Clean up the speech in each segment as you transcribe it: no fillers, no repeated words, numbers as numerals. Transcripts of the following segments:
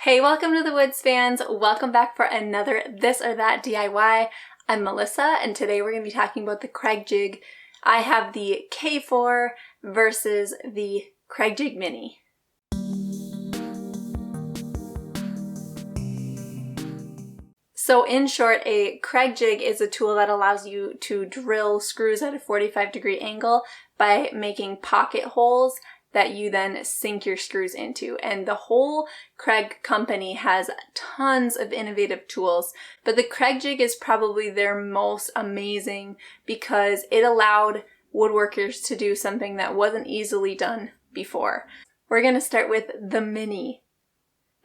Hey, welcome to the Woods fans. Welcome back for another This or That DIY. I'm Melissa, and today we're going to be talking about the Kreg Jig. I have the K4 versus the Kreg Jig Mini. So in short, a Kreg Jig is a tool that allows you to drill screws at a 45-degree angle by making pocket holes that you then sink your screws into. And the whole Kreg company has tons of innovative tools, but the Kreg Jig is probably their most amazing because it allowed woodworkers to do something that wasn't easily done before. We're going to start with the Mini.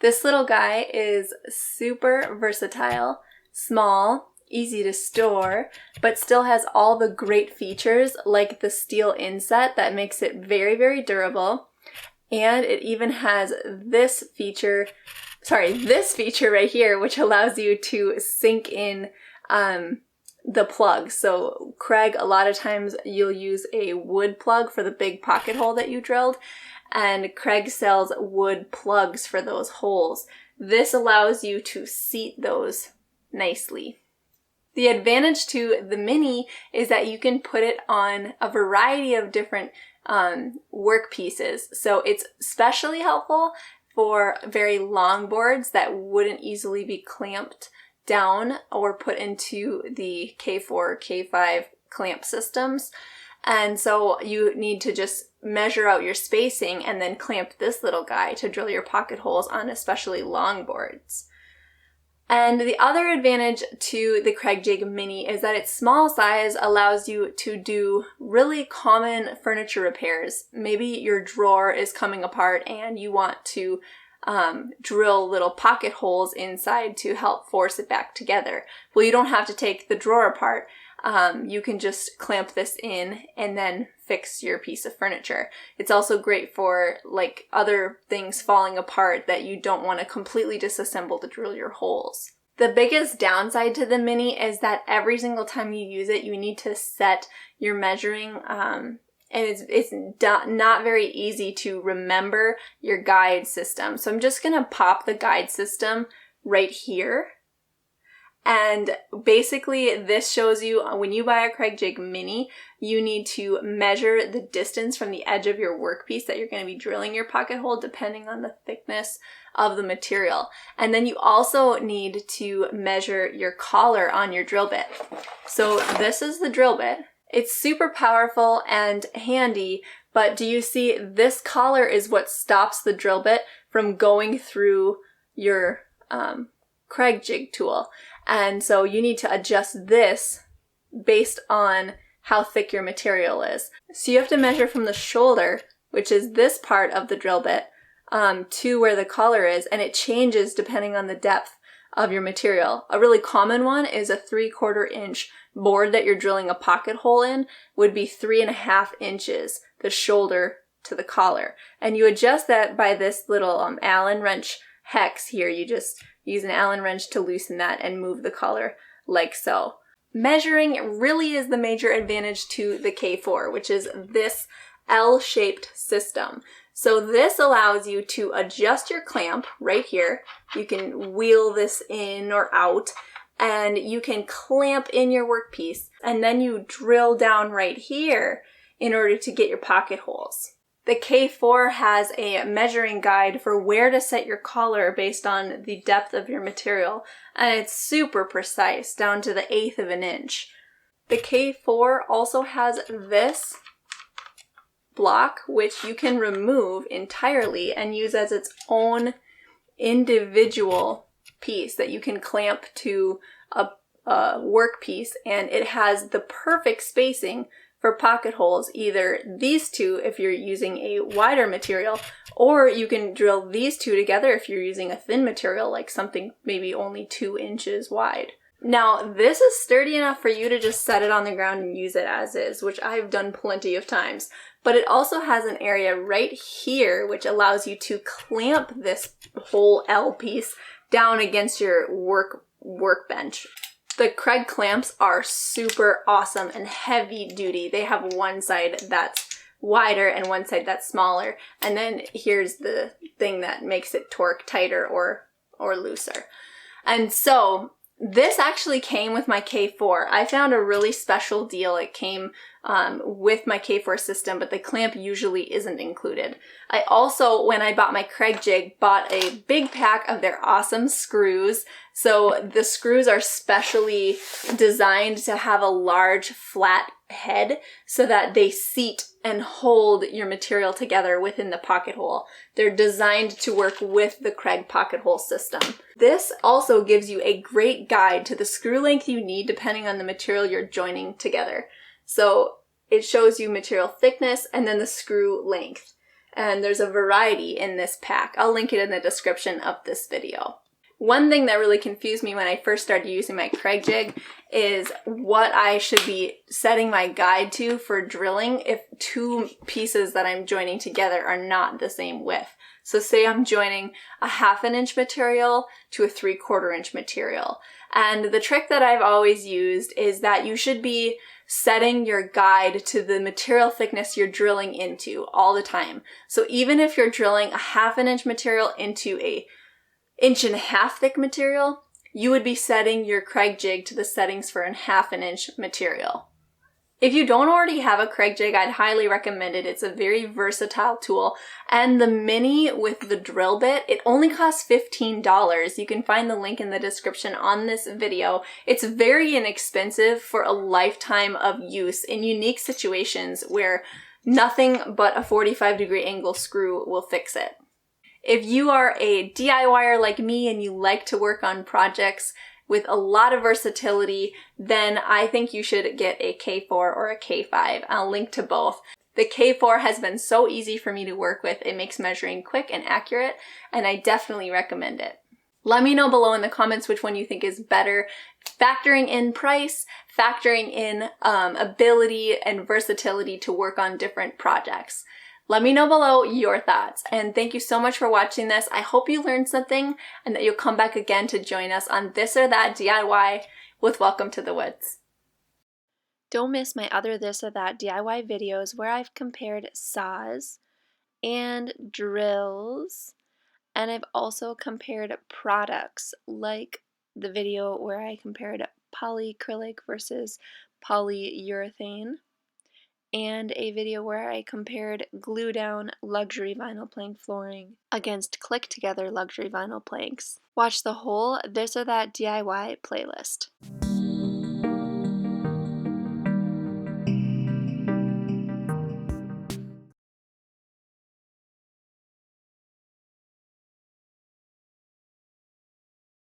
This little guy is super versatile, small, easy to store, but still has all the great features like the steel inset that makes it very, very durable. And it even has this feature right here, which allows you to sink in the plug. So Kreg, a lot of times you'll use a wood plug for the big pocket hole that you drilled, and Kreg sells wood plugs for those holes. This allows you to seat those nicely. The advantage to the Mini is that you can put it on a variety of different work pieces. So it's especially helpful for very long boards that wouldn't easily be clamped down or put into the K4, K5 clamp systems. And so you need to just measure out your spacing and then clamp this little guy to drill your pocket holes on especially long boards. And the other advantage to the Kreg Jig Mini is that its small size allows you to do really common furniture repairs. Maybe your drawer is coming apart and you want to drill little pocket holes inside to help force it back together. Well, you don't have to take the drawer apart. You can just clamp this in and then fix your piece of furniture. It's also great for like other things falling apart that you don't want to completely disassemble to drill your holes. The biggest downside to the Mini is that every single time you use it, you need to set your measuring, and it's not very easy to remember your guide system. So I'm just going to pop the guide system right here. And basically this shows you when you buy a Kreg Jig Mini, you need to measure the distance from the edge of your workpiece that you're going to be drilling your pocket hole depending on the thickness of the material. And then you also need to measure your collar on your drill bit. So this is the drill bit. It's super powerful and handy, but do you see this collar is what stops the drill bit from going through your Kreg Jig tool. And so you need to adjust this based on how thick your material is. So you have to measure from the shoulder, which is this part of the drill bit, to where the collar is, and it changes depending on the depth of your material. A really common one is a 3/4 inch board that you're drilling a pocket hole in would be 3.5 inches, the shoulder to the collar. And you adjust that by this little Allen wrench hex here. You just use an Allen wrench to loosen that and move the collar like so. Measuring really is the major advantage to the K4, which is this L-shaped system. So this allows you to adjust your clamp right here. You can wheel this in or out, and you can clamp in your workpiece, and then you drill down right here in order to get your pocket holes. The K4 has a measuring guide for where to set your collar based on the depth of your material, and it's super precise, down to the 1/8 of an inch. The K4 also has this block, which you can remove entirely and use as its own individual piece that you can clamp to a workpiece, and it has the perfect spacing for pocket holes, either these two if you're using a wider material, or you can drill these two together if you're using a thin material like something maybe only 2 inches wide. Now this is sturdy enough for you to just set it on the ground and use it as is, which I've done plenty of times, but it also has an area right here which allows you to clamp this whole L piece down against your workbench. The Kreg clamps are super awesome and heavy duty. They have one side that's wider and one side that's smaller. And then here's the thing that makes it torque tighter or looser. And so this actually came with my K4. I found a really special deal. It came with my K4 system, but the clamp usually isn't included. I also, when I bought my Kreg Jig, bought a big pack of their awesome screws. So the screws are specially designed to have a large flat head so that they seat and hold your material together within the pocket hole. They're designed to work with the Kreg Pocket Hole system. This also gives you a great guide to the screw length you need depending on the material you're joining together. So it shows you material thickness and then the screw length. And there's a variety in this pack. I'll link it in the description of this video. One thing that really confused me when I first started using my Kreg Jig is what I should be setting my guide to for drilling if two pieces that I'm joining together are not the same width. So say I'm joining a 1/2 inch material to a 3/4 inch material. And the trick that I've always used is that you should be setting your guide to the material thickness you're drilling into all the time. So even if you're drilling a 1/2 inch material into a 1.5 inch thick material, you would be setting your Kreg Jig to the settings for a 1/2 inch material. If you don't already have a Kreg Jig, I'd highly recommend it. It's a very versatile tool. And the Mini with the drill bit, it only costs $15. You can find the link in the description on this video. It's very inexpensive for a lifetime of use in unique situations where nothing but a 45-degree angle screw will fix it. If you are a DIYer like me and you like to work on projects with a lot of versatility, then I think you should get a K4 or a K5. I'll link to both. The K4 has been so easy for me to work with. It makes measuring quick and accurate, and I definitely recommend it. Let me know below in the comments which one you think is better, factoring in price, factoring in ability and versatility to work on different projects. Let me know below your thoughts, and thank you so much for watching this. I hope you learned something and that you'll come back again to join us on This or That DIY with Welcome to the Woods. Don't miss my other This or That DIY videos where I've compared saws and drills, and I've also compared products like the video where I compared polyacrylic versus polyurethane, and a video where I compared glue-down luxury vinyl plank flooring against click-together luxury vinyl planks. Watch the whole This or That DIY playlist.